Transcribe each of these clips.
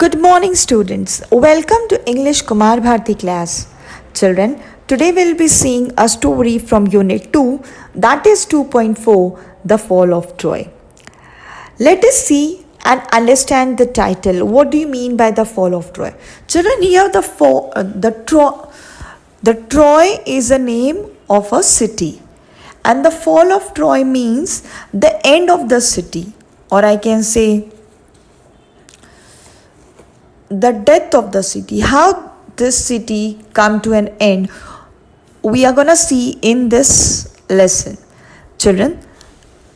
Good morning, students. Welcome to English Kumar Bharti class. Children, today we'll be seeing a story from Unit 2, that is 2.4, The Fall of Troy. Let us see and understand the title. What do you mean by the fall of Troy? Children, here the Troy is a name of a city, and the fall of Troy means the end of the city, or I can say the death of the city. How this city come to an end, we are gonna see in this lesson. Children,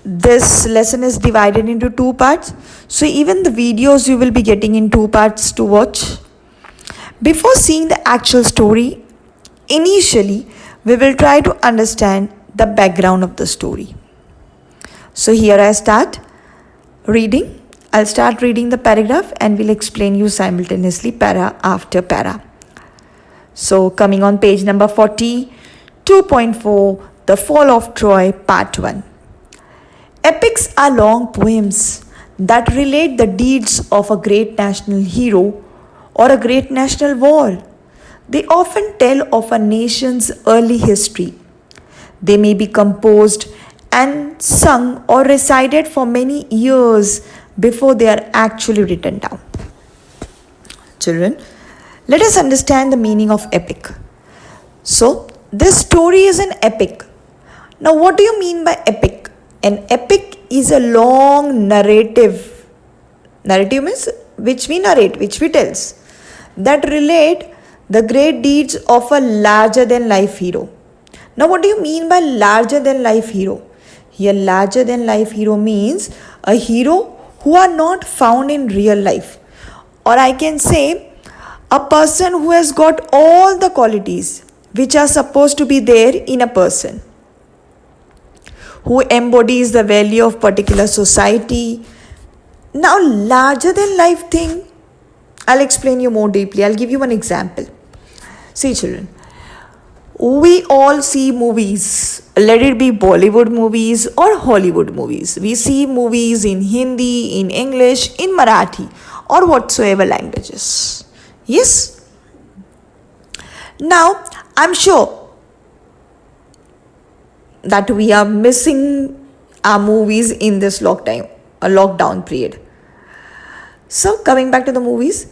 this lesson is divided into two parts, so even the videos you will be getting in two parts to watch. Before seeing the actual story, initially we will try to understand the background of the story. So here I start reading. I'll start reading the paragraph and we'll explain you simultaneously para after para. So coming on page number 42.4, The Fall of Troy, Part 1. Epics are long poems that relate the deeds of a great national hero or a great national war. They often tell of a nation's early history. They may be composed and sung or recited for many years before they are actually written down. Children, let us understand the meaning of epic. So, this story is an epic. Now, what do you mean by epic? An epic is a long narrative. Narrative means which we narrate, which we tells, that relate the great deeds of a larger than life hero. Now, what do you mean by larger than life hero? Here, larger than life hero means a hero who are not found in real life, or I can say a person who has got all the qualities which are supposed to be there in a person, who embodies the value of particular society. Now, larger than life thing, I'll explain you more deeply. I'll give you one example. See, children, we all see movies, let it be Bollywood movies or Hollywood movies. We see movies in Hindi, in English, in Marathi, or whatsoever languages. Yes? Now, I'm sure that we are missing our movies in this lockdown period. So, coming back to the movies,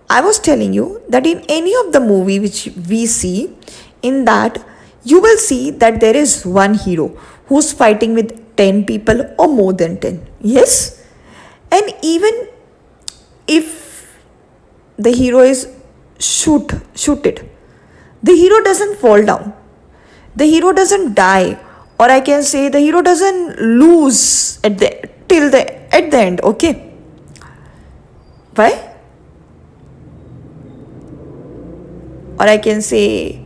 I was telling you that in any of the movie which we see, in that you will see that there is one hero who's fighting with 10 people or more than 10. Yes? And even if the hero is shooted, the hero doesn't fall down. The hero doesn't die, or I can say the hero doesn't lose at the end, okay? Why? Or I can say,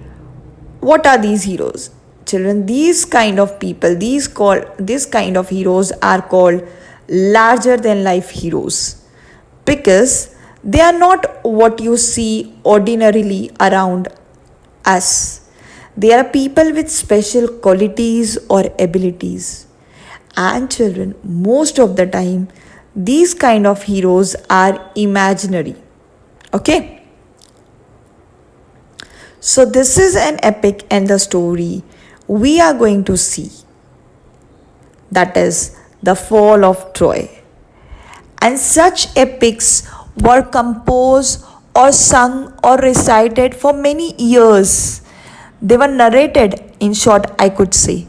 what are these heroes? Children, these kind of people, this kind of heroes are called larger than life heroes, because they are not what you see ordinarily around us. They are people with special qualities or abilities. And children, most of the time, these kind of heroes are imaginary. Okay? So this is an epic, and the story we are going to see, that is the fall of Troy. And such epics were composed or sung or recited for many years. They were narrated, in short, I could say.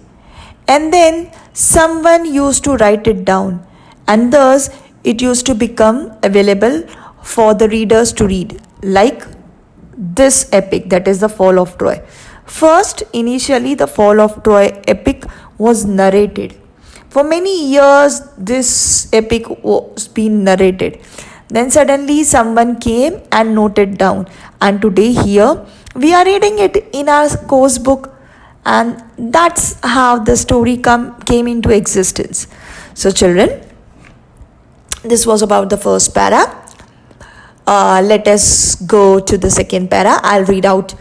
And then someone used to write it down, and thus it used to become available for the readers to read, like this epic, that is the Fall of Troy. First, initially the Fall of Troy epic was narrated. For many years this epic was being narrated. Then suddenly someone came and noted down, and today here we are reading it in our course book, and that's how the story came into existence. So children, this was about the first para. Let us go to the second para. I'll read out.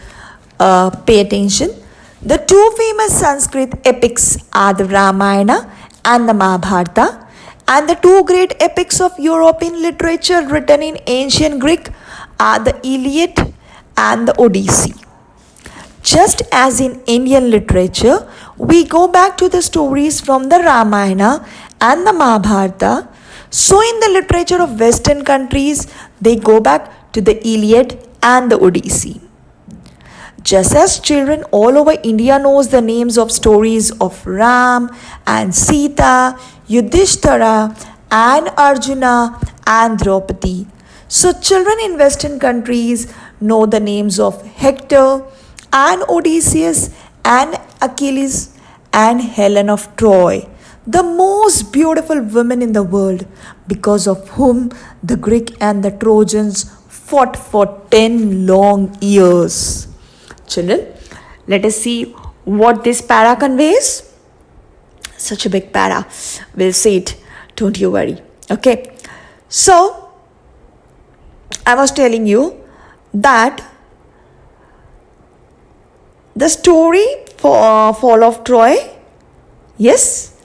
Pay attention. The two famous Sanskrit epics are the Ramayana and the Mahabharata, And the two great epics of European literature written in ancient Greek are the Iliad and the Odyssey. Just as in Indian literature, we go back to the stories from the Ramayana and the Mahabharata. So, in the literature of Western countries, they go back to the Iliad and the Odyssey. Just as children all over India knows the names of stories of Ram and Sita, Yudhishthira and Arjuna and Draupadi. So children in Western countries know the names of Hector and Odysseus and Achilles and Helen of Troy, the most beautiful women in the world, because of whom the Greek and the Trojans fought for 10 long years. Children, let us see what this para conveys. Such a big para. We'll see it. Don't you worry. Okay. So, I was telling you that the story for Fall of Troy, yes,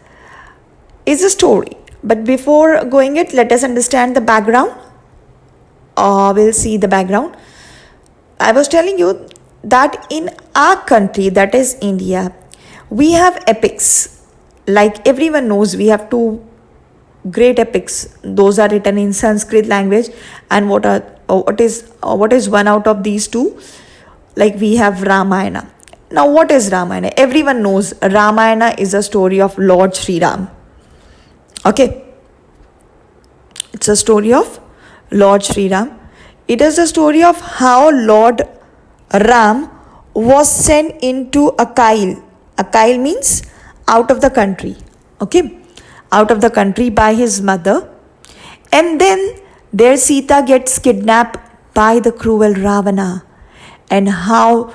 is a story. But before going it, let us understand the background. We'll see the background. I was telling you that in our country, that is India, we have epics. Like everyone knows, we have two great epics. Those are written in Sanskrit language. And what is one out of these two? Like we have Ramayana. Now what is Ramayana? Everyone knows Ramayana is a story of Lord Sri Ram. Okay. It's a story of Lord Sri Ram. It is the story of how Lord Ram was sent into Akail. Akail means out of the country. Okay. Out of the country by his mother. And then there Sita gets kidnapped by the cruel Ravana. And how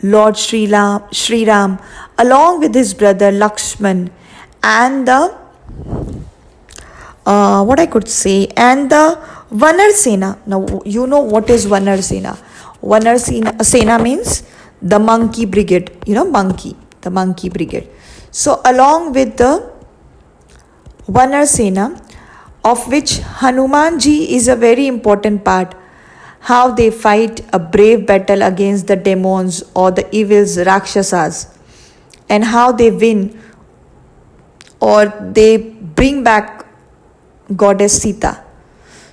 Lord Sri Ram along with his brother Lakshman and the and the Vanar Sena. Now you know what is Vanar Sena. Vanar Sena means the monkey brigade. You know, the monkey brigade. So along with the Vanar Sena, of which Hanumanji is a very important part, how they fight a brave battle against the demons or the evils Rakshasas, and how they win or they bring back goddess Sita.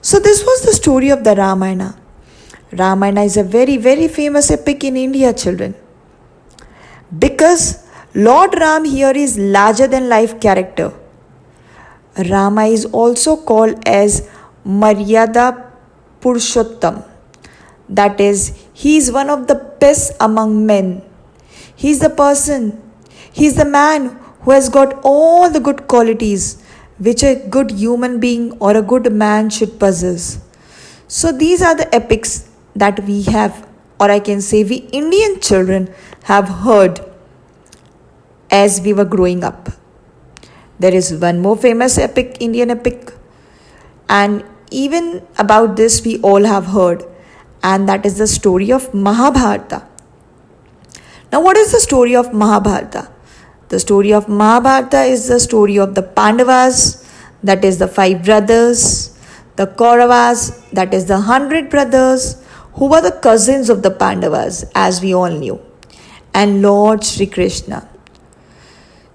So this was the story of the Ramayana. Ramayana is a very, very famous epic in India, children. Because Lord Ram here is larger than life character. Rama is also called as Maryada Purushottam. That is, he is one of the best among men. He is the person, he is the man who has got all the good qualities which a good human being or a good man should possess. So these are the epics that we have, or I can say we Indian children have heard as we were growing up. There is one more famous epic, Indian epic, and even about this we all have heard, and that is the story of Mahabharata. Now what is the story of Mahabharata? The story of Mahabharata is the story of the Pandavas, that is the 5 brothers, the Kauravas, that is the 100 brothers, who were the cousins of the Pandavas, as we all knew, and Lord Sri Krishna.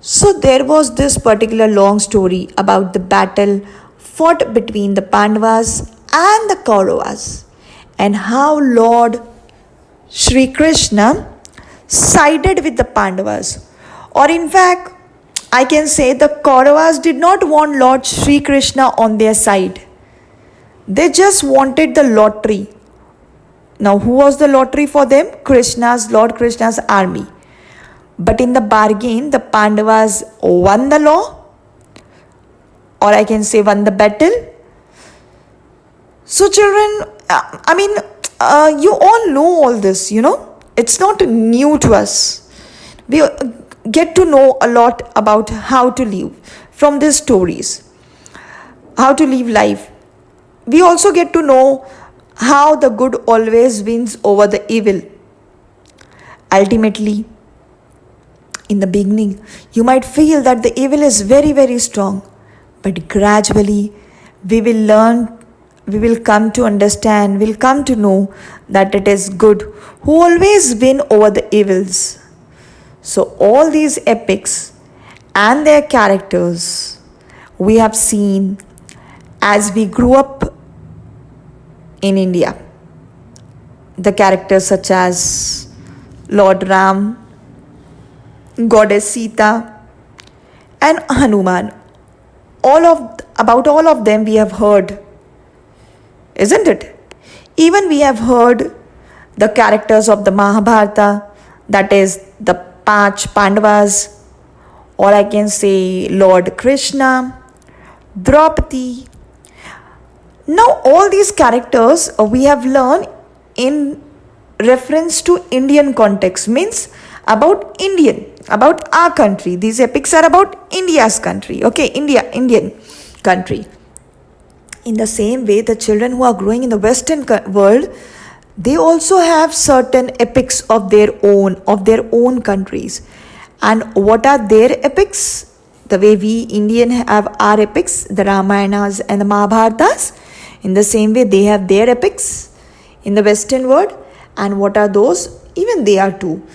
So there was this particular long story about the battle fought between the Pandavas and the Kauravas, and how Lord Sri Krishna sided with the Pandavas. Or in fact, I can say the Kauravas did not want Lord Sri Krishna on their side. They just wanted the lottery. Now who was the lottery for them? Lord Krishna's army. But in the bargain, the Pandavas won the law, or I can say won the battle. So children, you all know all this, It's not new to us. We get to know a lot about how to live from these stories, how to live life. We also get to know how the good always wins over the evil. Ultimately, in the beginning, you might feel that the evil is very, very strong. But gradually, we will learn, we will come to understand, we'll come to know that it is good who always win over the evils. So, all these epics and their characters we have seen as we grew up in India. The characters such as Lord Ram, Goddess Sita, and Hanuman. About all of them we have heard, isn't it? Even we have heard the characters of the Mahabharata, that is the Panch Pandavas, or I can say Lord Krishna, Draupadi. Now, all these characters we have learned in reference to Indian context, means about our country. These epics are about India's country, okay, Indian country. In the same way, the children who are growing in the Western world, they also have certain epics of their own countries. And what are their epics? The way we Indian have our epics, the Ramayanas and the Mahabharatas, in the same way they have their epics in the Western world. And what are those? Even they are two.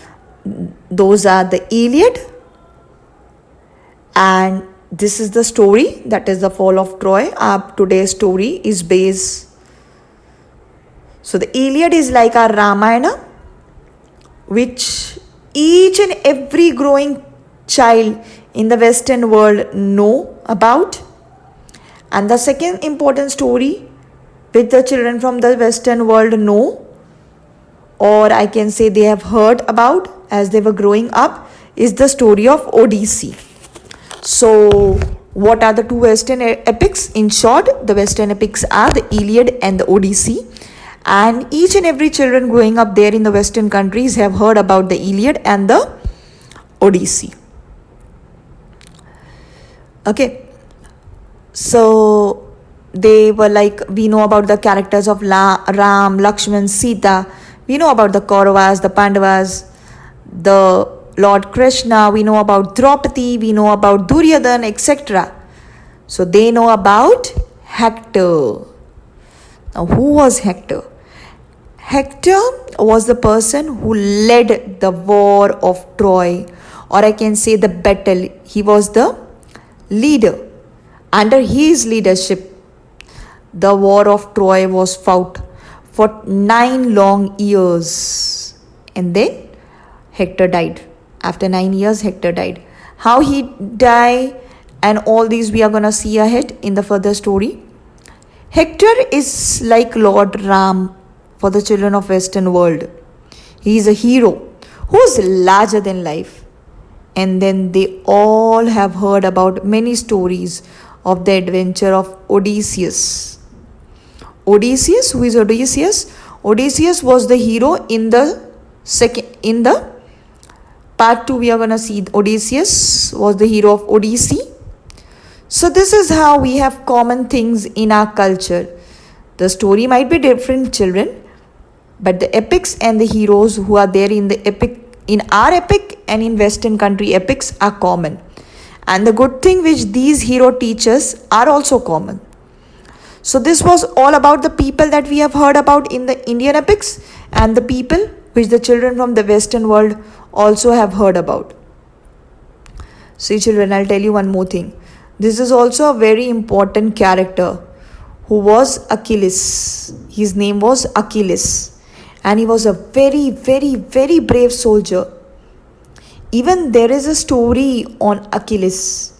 Those are the Iliad, and this is the story, that is the fall of Troy. Our today's story is based. So the Iliad is like our Ramayana, which each and every growing child in the Western world know about. And the second important story which the children from the Western world know, or I can say they have heard about as they were growing up, is the story of Odyssey. So, what are the two Western epics? In short, the Western epics are the Iliad and the Odyssey. And each and every children growing up there in the Western countries have heard about the Iliad and the Odyssey. Okay. So, they were like, we know about the characters of Ram, Lakshman, Sita. We know about the Kauravas, the Pandavas, the Lord Krishna. We know about Draupadi. We know about Duryodhana, etc. So they know about Hector. Now, who was Hector? Hector was the person who led the war of Troy, or I can say the battle. He was the leader. Under his leadership, the war of Troy was fought for 9 long years. And then Hector died. After 9 years, Hector died. How he died and all these we are going to see ahead in the further story. Hector is like Lord Ram for the children of Western world. He is a hero who is larger than life. And then they all have heard about many stories of the adventure of Odysseus. Odysseus, who is Odysseus? Odysseus was the hero in the part 2. We are going to see Odysseus was the hero of Odyssey. So this is how we have common things in our culture. The story might be different, children, but the epics and the heroes who are there in the epic, in our epic and in Western country epics, are common. And the good thing which these hero teachers are also common. So this was all about the people that we have heard about in the Indian epics and the people which the children from the Western world also have heard about. See children, I'll tell you one more thing. This is also a very important character who was Achilles. His name was Achilles, and he was a very, very, very brave soldier. Even there is a story on Achilles,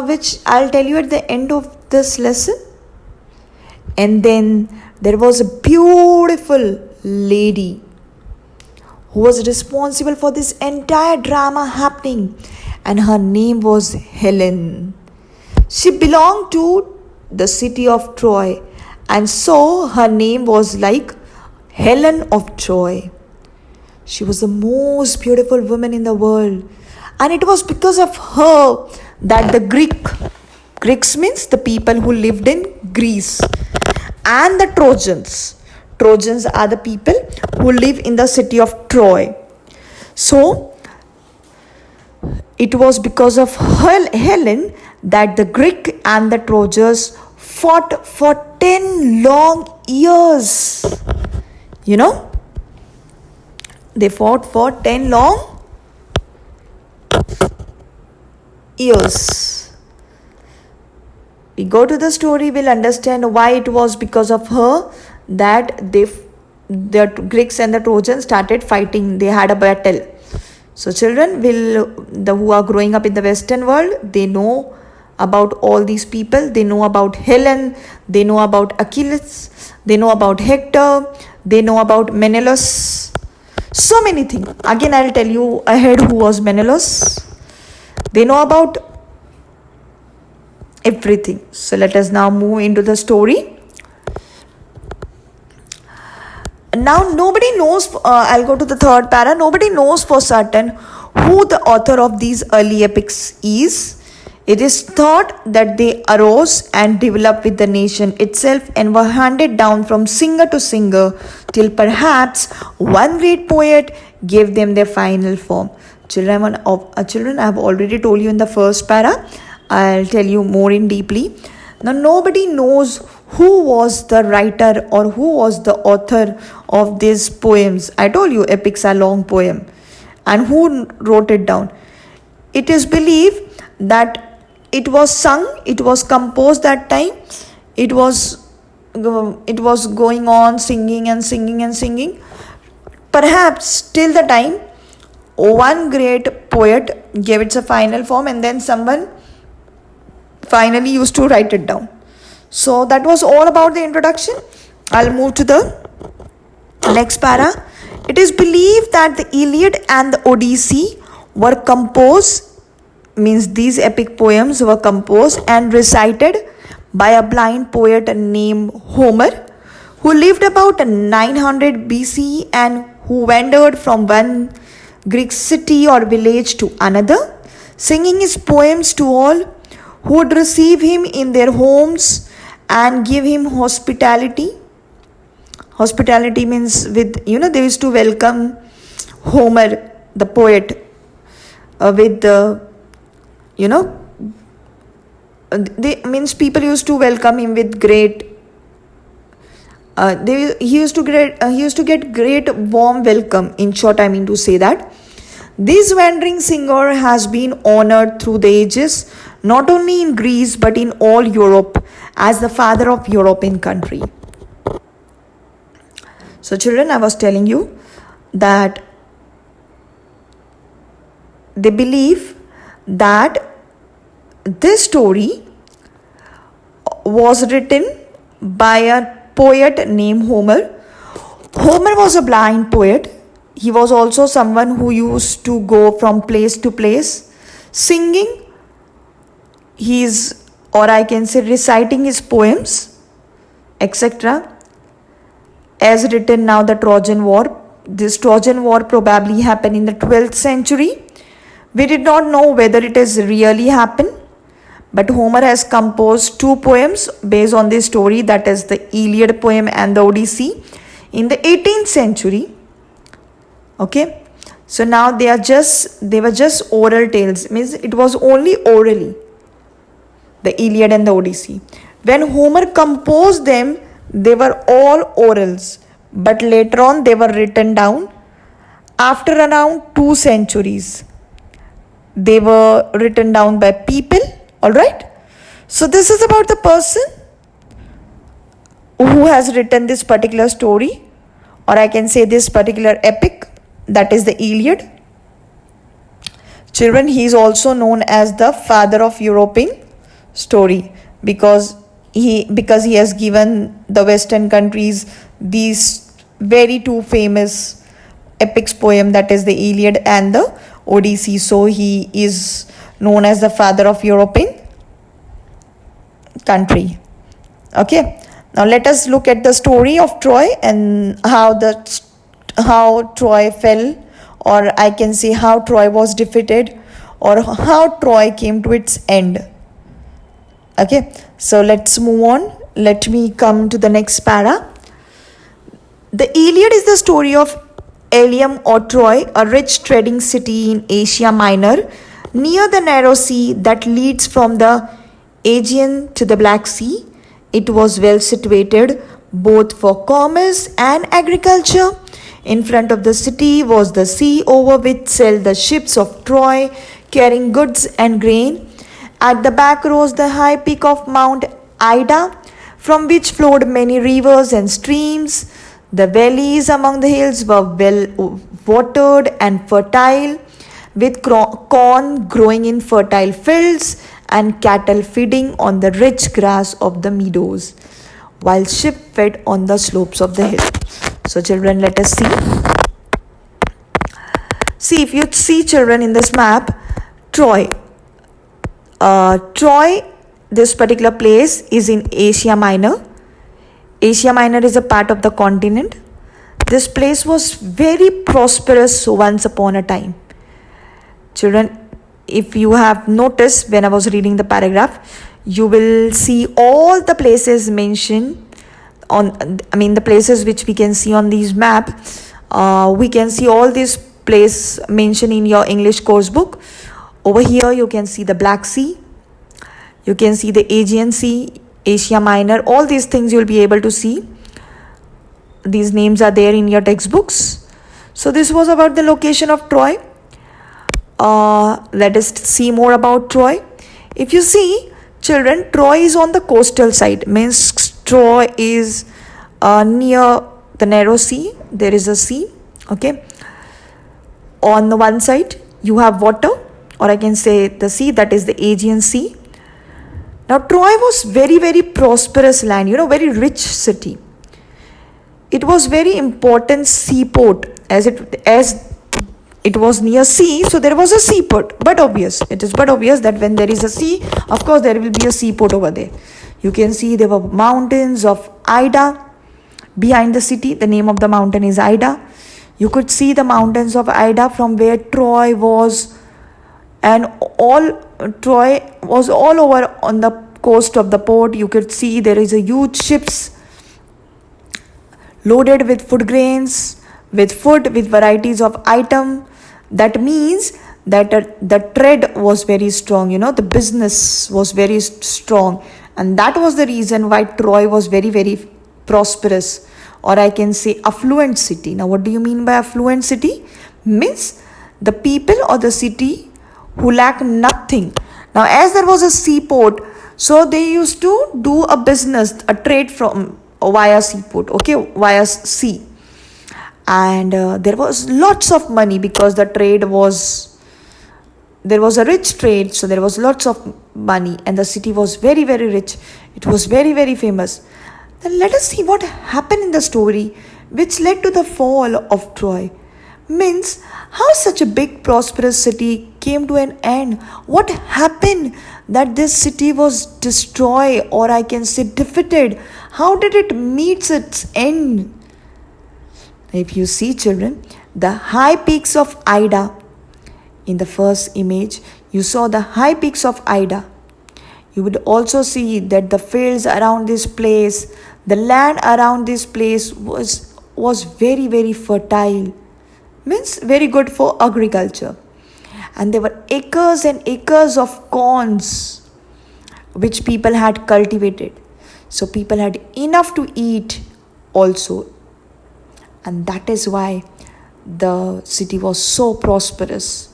which I'll tell you at the end of this lesson. And then there was a beautiful lady who was responsible for this entire drama happening, and her name was Helen. She belonged to the city of Troy, and so her name was like Helen of Troy. She was the most beautiful woman in the world, and it was because of her that the Greeks means the people who lived in Greece, and the Trojans are the people who live in the city of Troy. So it was because of Helen that the Greek and the Trojans fought for 10 long years. You know, they fought for 10 long years. We go to the story, we'll understand why it was because of her that the Greeks and the Trojans started fighting. They had a battle. So children who are growing up in the Western world, they know about all these people. They know about Helen, they know about Achilles, they know about Hector, they know about Menelaus. So many things. Again, I'll tell you ahead who was Menelaus. They know about everything. So let us now move into the story. Now nobody knows, I'll go to the third para. Nobody knows for certain who the author of these early epics is. It is thought that they arose and developed with the nation itself and were handed down from singer to singer till perhaps one great poet gave them their final form. Children, I have already told you in the first para. I'll tell you more in deeply. Now nobody knows who was the writer or who was the author of these poems. I told you epics are long poem, and who wrote it down. It is believed that it was sung, it was composed that time, it was going on singing and singing and singing, perhaps till the time one great poet gave it a final form and then someone finally used to write it down. So that was all about the introduction. I'll move to the next para. It is believed that the Iliad and the Odyssey were composed, means these epic poems were composed and recited by a blind poet named Homer, who lived about 900 BCE and who wandered from one Greek city or village to another, singing his poems to all who would receive him in their homes and give him hospitality. Hospitality means they used to welcome Homer, the poet, with people used to welcome him with great. He used to get great warm welcome. In short, I mean to say that this wandering singer has been honored through the ages, not only in Greece but in all Europe, as the father of European country. So children, I was telling you that they believe that this story was written by a poet named Homer. Homer was a blind poet. He was also someone who used to go from place to place singing reciting his poems, etc. As written now the Trojan War. This Trojan War probably happened in the 12th century. We did not know whether it has really happened, but Homer has composed two poems based on this story, that is the Iliad poem and the Odyssey, in the 18th century. Okay, so now they were just oral tales, means it was only orally, the Iliad and the Odyssey. When Homer composed them, they were all orals, but later on they were written down after around 2 centuries. They were written down by people. All right. So this is about the person who has written this particular story, or I can say this particular epic, that is the Iliad. Children, he is also known as the father of European story because he has given the Western countries these very two famous epics poem, that is the Iliad and the Odyssey. So he is known as the father of European country. Okay, now let us look at the story of Troy and how Troy fell, or I can say how Troy was defeated, or how Troy came to its end. Okay, so let's move on. Let me come to the next para. The Iliad is the story of Ilium or Troy, a rich trading city in Asia Minor, near the narrow sea that leads from the Aegean to the Black Sea. It was well situated both for commerce and agriculture. In front of the city was the sea over which sailed the ships of Troy carrying goods and grain. At the back rose the high peak of Mount Ida, from which flowed many rivers and streams. The valleys among the hills were well watered and fertile, with corn growing in fertile fields and cattle feeding on the rich grass of the meadows, while sheep fed on the slopes of the hill. So, children, let us see. See, if you see, children, in this map, Troy. Troy, this particular place is in Asia Minor. Asia Minor is a part of the continent. This place was very prosperous once upon a time. Children, if you have noticed when I was reading the paragraph, you will see all the places mentioned the places which we can see on these map. We can see all these places mentioned in your English course book. Over here you can see the Black Sea, you can see the Aegean Sea, Asia Minor, all these things you will be able to see. These names are there in your textbooks. So this was about the location of Troy. Let us see more about Troy. If you see, children, Troy is on the coastal side, means Troy is near the narrow sea. There is a sea, okay. On the one side you have water, or I can say the sea, that is the Aegean Sea. Now Troy was very prosperous land, very rich city. It was very important seaport, as it was near sea, so there was a seaport. It is but obvious that when there is a sea, of course there will be a seaport over there. You can see there were mountains of Ida behind the city. The name of the mountain is Ida. You could see the mountains of Ida from where Troy was, and Troy was all over on the coast of the port. You could see there is a huge ships loaded with food grains, with food, with varieties of item. That means that the trade was very strong, the business was very strong, and that was the reason why Troy was very prosperous, or I can say affluent city. Now what do you mean by affluent city? Means the people or the city who lack nothing. Now as there was a seaport, so they used to do a business, a trade from via seaport, okay, via sea. And there was lots of money because there was a rich trade, so there was lots of money, and the city was very rich. It was very famous. Then let us see what happened in the story which led to the fall of Troy. Means how such a big prosperous city came to an end. What happened that this city was destroyed, or I can say defeated? How did it meet its end? If you see, children, the high peaks of Ida, in the first image you saw the high peaks of Ida. You would also see that the fields around this place, the land around this place was very fertile, means very good for agriculture, and there were acres and acres of corns which people had cultivated, so people had enough to eat also. And that is why the city was so prosperous.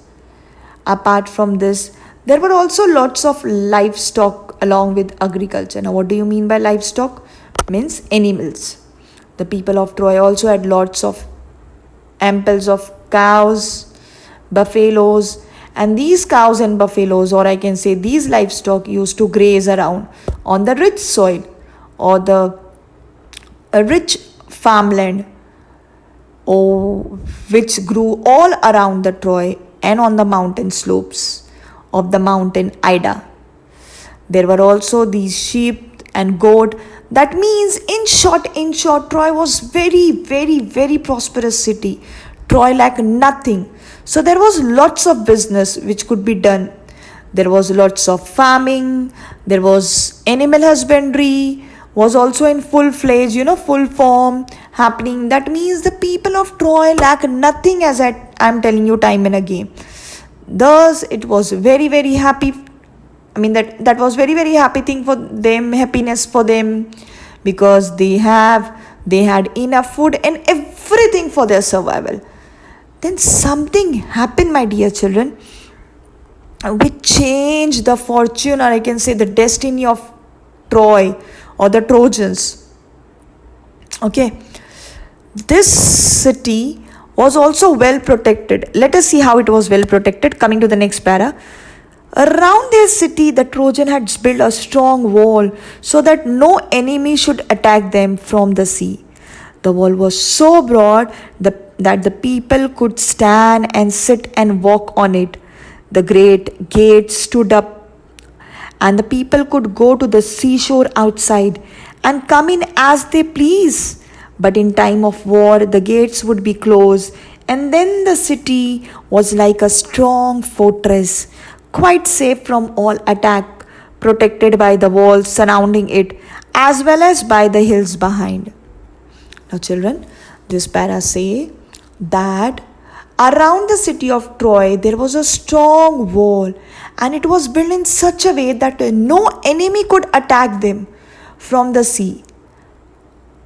Apart from this, there were also lots of livestock along with agriculture. Now what do you mean by livestock? Means animals. The people of Troy also had lots of amples of cows, buffaloes, and these cows and buffaloes, or I can say these livestock, used to graze around on the rich soil or the rich farmland, which grew all around the Troy and on the mountain slopes of the mountain Ida. There were also these sheep and goat. That means in short, Troy was very prosperous city. Troy lacked nothing. So there was lots of business which could be done. There was lots of farming. There was animal husbandry, was also in full-fledged, full form happening. That means the people of Troy lack nothing, as I'm telling you time and again. Thus, it was very happy I mean, that was very, very happy thing for them, happiness for them, because they had enough food and everything for their survival. Then something happened, my dear children, which changed the fortune, or I can say the destiny of Troy or the Trojans. Okay, this city was also well protected. Let us see how it was well protected. Coming to the next para. Around their city, the Trojan had built a strong wall so that no enemy should attack them from the sea. The wall was so broad that the people could stand and sit and walk on it. The great gate stood up, and the people could go to the seashore outside and come in as they please. But in time of war, the gates would be closed, and then the city was like a strong fortress, quite safe from all attack, protected by the walls surrounding it as well as by the hills behind. Now, children, this para say that around the city of Troy there was a strong wall, and it was built in such a way that no enemy could attack them from the sea.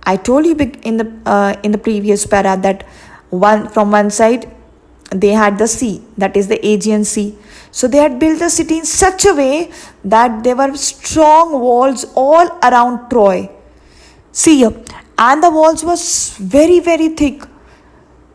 I told you in the previous para that from one side they had the sea, that is the Aegean Sea. So they had built the city in such a way that there were strong walls all around Troy. See here, and the walls was very, very thick.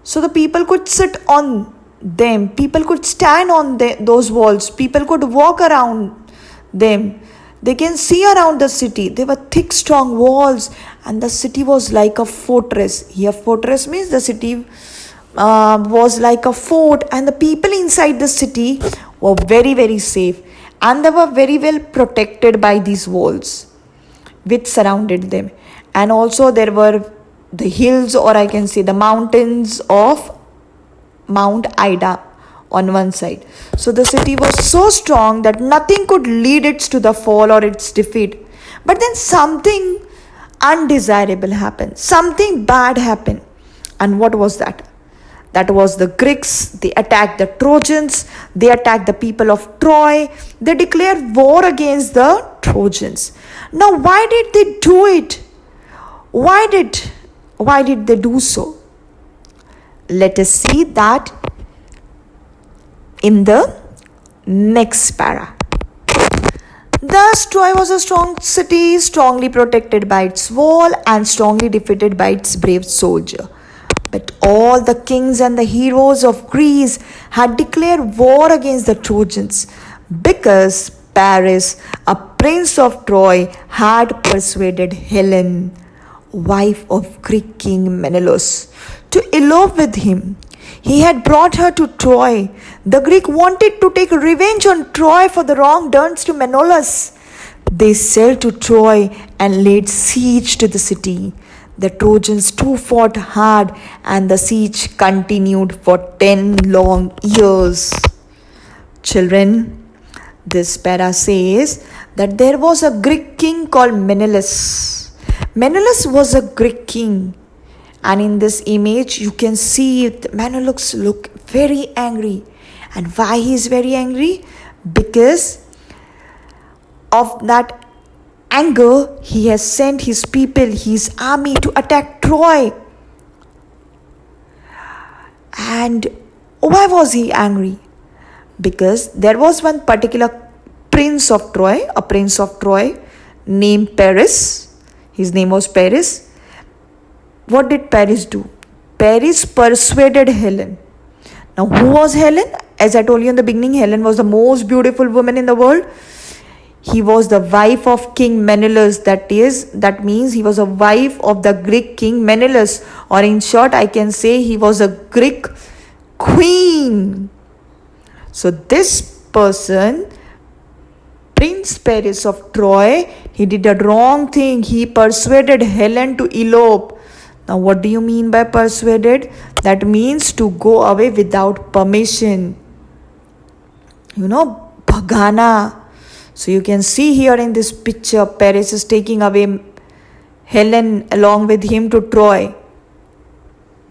So the people could sit on them, people could stand on those walls, people could walk around them. They can see around the city. They were thick, strong walls, and the city was like a fortress. Here, fortress means the city was like a fort, and the people inside the city were very, very safe, and they were very well protected by these walls which surrounded them. And also, there were the hills, or I can say the mountains of Mount Ida on one side. So the city was so strong that nothing could lead it to the fall or its defeat. But then something undesirable happened. Something bad happened. And what was that? That was the Greeks. They attacked the Trojans. They attacked the people of Troy. They declared war against the Trojans. Now, why did they do it? Why did they do so? Let us see that in the next para. Thus, Troy was a strong city, strongly protected by its wall and strongly defeated by its brave soldier. But all the kings and the heroes of Greece had declared war against the Trojans, because Paris, a prince of Troy, had persuaded Helen, wife of Greek king Menelaus, to elope with him. He had brought her to Troy. The Greek wanted to take revenge on Troy for the wrong done to Menelaus. They sailed to Troy and laid siege to the city. The Trojans too fought hard, and the siege continued for 10 long years. Children, this para says that there was a Greek king called Menelaus. Menelaus was a Greek king, and in this image you can see Menelaus look very angry. And why he is very angry? Because of that anger, he has sent his people, his army, to attack Troy. And why was he angry? Because there was one particular prince of Troy, a prince of Troy named Paris. His name was Paris. What did Paris do? Paris persuaded Helen. Now, who was Helen? As I told you in the beginning, Helen was the most beautiful woman in the world. He was the wife of King Menelaus. That means he was a wife of the Greek king Menelaus. Or in short, I can say he was a Greek queen. So this person, Prince Paris of Troy, he did a wrong thing. He persuaded Helen to elope. Now, what do you mean by persuaded? That means to go away without permission. Bhagana. So you can see here in this picture, Paris is taking away Helen along with him to Troy.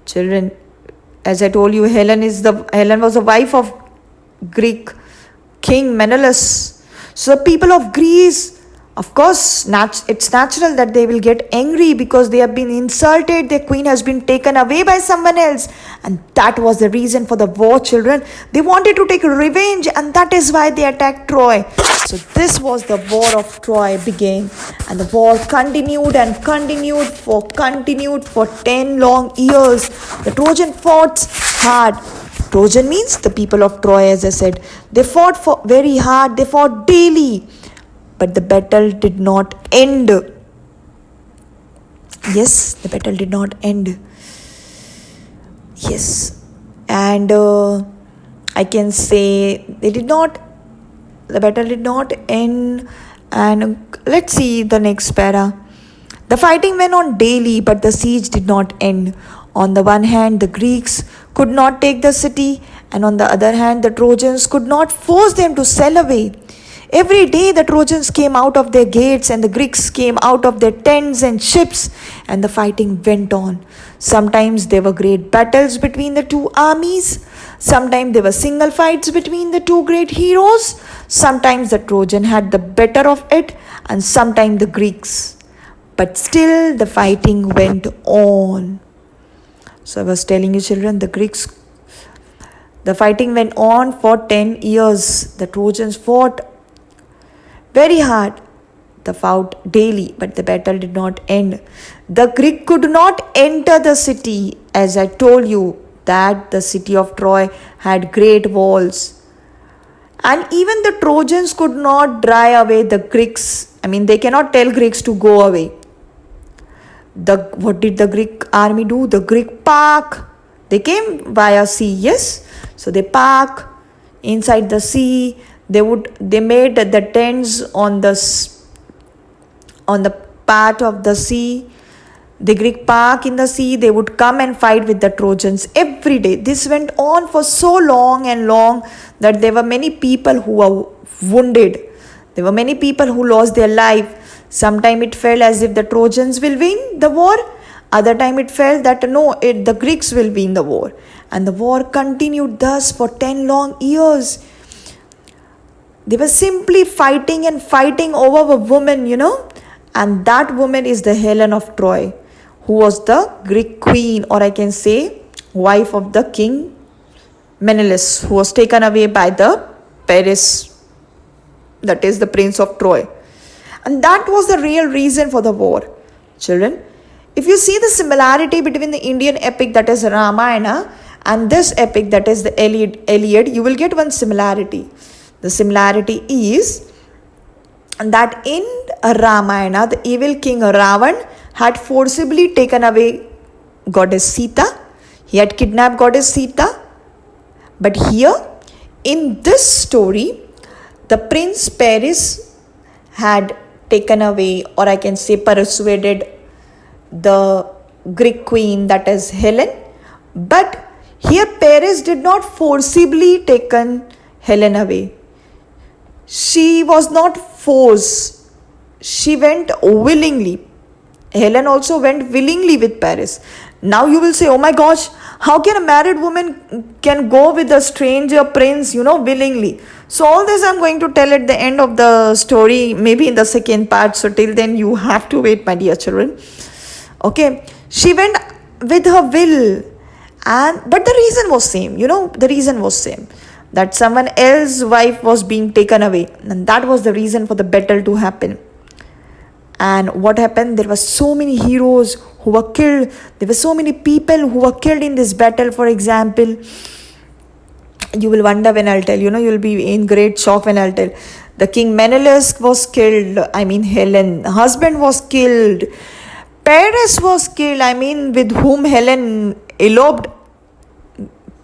Children, as I told you, Helen was the wife of Greek king Menelaus. So the people of Greece, of course, it's natural that they will get angry because they have been insulted. Their queen has been taken away by someone else. And that was the reason for the war, children. They wanted to take revenge, and that is why they attacked Troy. So this was the war of Troy began. And the war continued and continued for 10 long years. The Trojan fought hard. Trojan means the people of Troy, as I said. They fought very hard. They fought daily. But the battle did not end. Yes, the battle did not end. Yes. And I can say the battle did not end. And let's see the next para. The fighting went on daily, but the siege did not end. On the one hand, the Greeks could not take the city, and on the other hand, the Trojans could not force them to sail away. Every day the Trojans came out of their gates and the Greeks came out of their tents and ships, and the fighting went on. Sometimes there were great battles between the two armies. Sometimes there were single fights between the two great heroes. Sometimes the Trojan had the better of it, and sometimes the Greeks. But still the fighting went on. So I was telling you, children, the fighting went on for 10 years. The Trojans fought very hard. They fought daily, but the battle did not end. The Greek could not enter the city, as I told you that the city of Troy had great walls. And even the Trojans could not drive away the Greeks. They cannot tell Greeks to go away. What did the Greek army do? The Greek park. They came via sea, yes. So they park inside the sea. They made the tents on the part of the sea. The Greek park in the sea. They would come and fight with the Trojans every day. This went on for so long and long that there were many people who were wounded. There were many people who lost their life. Sometimes it felt as if the Trojans will win the war. Other time it felt that the Greeks will win the war. And the war continued thus for 10 long years. They were simply fighting and fighting over a woman, And that woman is the Helen of Troy, who was the Greek queen, or I can say wife of the king Menelaus, who was taken away by the Paris, that is the prince of Troy. And that was the real reason for the war. Children, if you see the similarity between the Indian epic, that is Ramayana, and this epic, that is the Iliad, you will get one similarity. The similarity is that in Ramayana, the evil king Ravan had forcibly taken away goddess Sita. He had kidnapped goddess Sita. But here, in this story, the prince Paris had taken away, or I can say persuaded, the Greek queen, that is Helen. But here Paris did not forcibly taken Helen away. She was not forced. She went willingly. Helen also went willingly with Paris. Now you will say, oh my gosh, how can a married woman can go with a stranger prince, willingly? So all this I'm going to tell at the end of the story, maybe in the second part. So till then you have to wait, my dear children. Okay, she went with her will, but the reason was same. The reason was same, that someone else's wife was being taken away, and that was the reason for the battle to happen. And what happened? There were so many heroes who were killed. There were so many people who were killed in this battle. For example, you will wonder when I'll tell, you will be in great shock when I'll tell. The king Menelaus was killed. Helen, husband was killed. Paris was killed. With whom Helen eloped,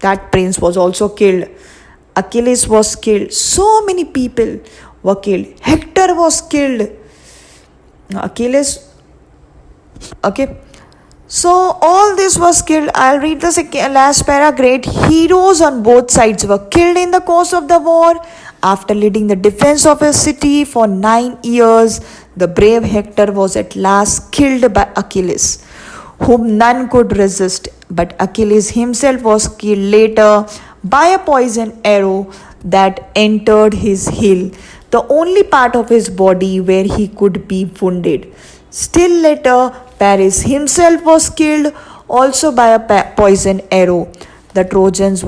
that prince was also killed. Achilles was killed. So many people were killed. Hector was killed. Achilles. Okay. So all this was killed. I'll read the last para. Great heroes on both sides were killed in the course of the war. After leading the defense of a city for 9 years, the brave Hector was at last killed by Achilles, whom none could resist. But Achilles himself was killed later by a poisoned arrow that entered his heel. the only part of his body where he could be wounded. Still later, Paris himself was killed also by a poison arrow. The Trojans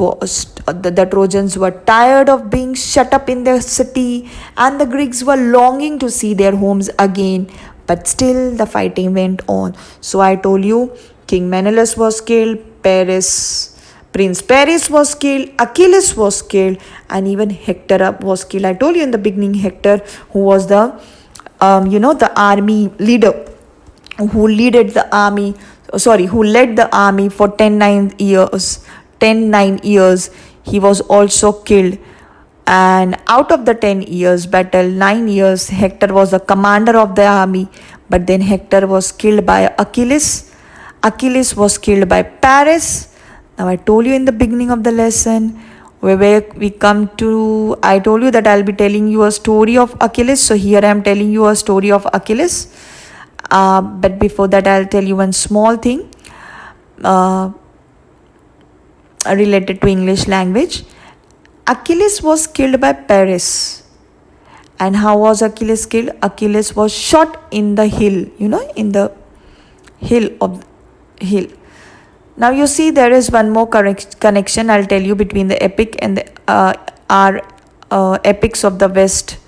were tired of being shut up in their city, and the Greeks were longing to see their homes again. But still, the fighting went on. So I told you, King Menelaus was killed, Prince Paris was killed, Achilles was killed, and even Hector was killed. I told you in the beginning, Hector, who was the army leader, who led the army for 10 9 years, he was also killed. And out of the 10 years battle, 9 years Hector was the commander of the army, but then Hector was killed by Achilles was killed by Paris. Now I told you in the beginning of the lesson where we come to, I told you that I'll be telling you a story of Achilles. So here I am telling you a story of Achilles. But before that, I'll tell you one small thing related to English language. Achilles was killed by Paris. And how was Achilles killed? Achilles was shot in the hill, in the hill. Now you see there is one more connection I'll tell you between the epic and our epics of the West.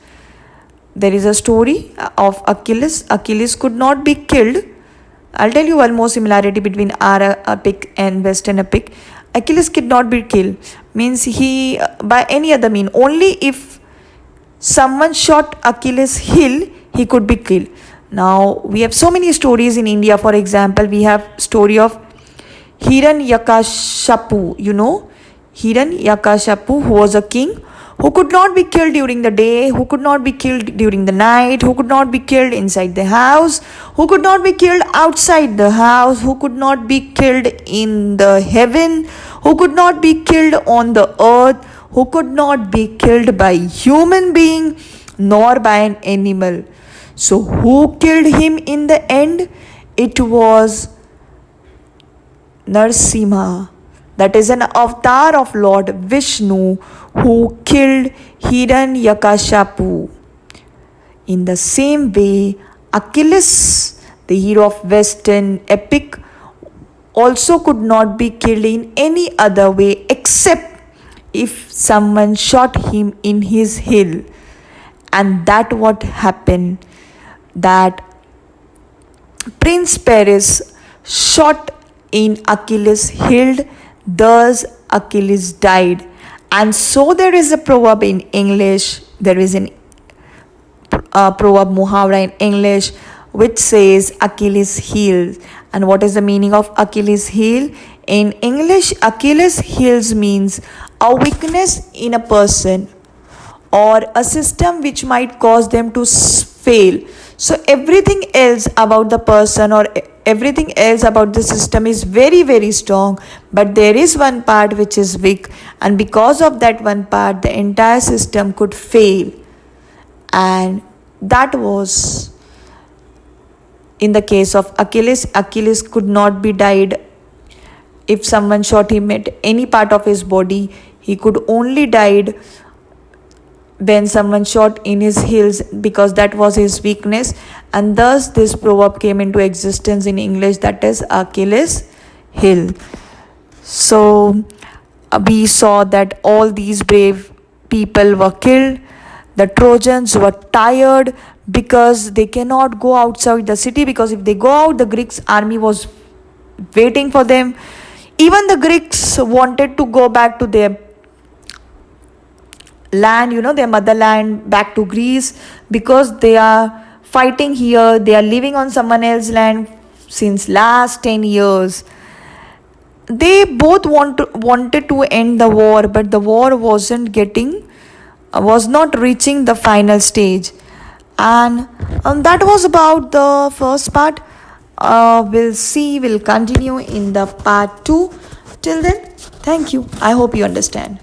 There is a story of Achilles. Achilles could not be killed. I'll tell you one more similarity between our epic and Western epic. Achilles could not be killed. Means he, by any other mean, only if someone shot Achilles' heel, he could be killed. Now, we have so many stories in India. For example, we have story of Hiranyakashipu, Hiranyakashipu, who was a king who could not be killed during the day, who could not be killed during the night, who could not be killed inside the house, who could not be killed outside the house, who could not be killed in the heaven, who could not be killed on the earth, who could not be killed by human being nor by an animal. So who killed him in the end? It was Narsimha, that is an avatar of Lord Vishnu, who killed Hiranyakashipu. In the same way, Achilles, the hero of Western epic, also could not be killed in any other way except if someone shot him in his heel. And that what happened, that Prince Paris shot in Achilles' heel, thus Achilles died. And so there is a proverb in English, there is an proverb muhavra in English which says Achilles' heel. And what is the meaning of Achilles' heel? In English, Achilles' heels means a weakness in a person or a system which might cause them to fail. So everything else about the person or everything else about the system is very, very strong, but there is one part which is weak, and because of that one part the entire system could fail. And that was in the case of Achilles. Achilles could not be died if someone shot him at any part of his body. He could only died when someone shot in his heels, because that was his weakness. And thus this proverb came into existence in English, that is Achilles' heel. So we saw that all these brave people were killed. The Trojans were tired because they cannot go outside the city, because if they go out, the Greeks army was waiting for them. Even the Greeks wanted to go back to their land, their motherland, back to Greece, because they are fighting here, they are living on someone else's land since last 10 years. They both wanted to end the war, but the war was not reaching the final stage. And that was about the first part. We'll continue in the part 2. Till then, thank you. I hope you understand.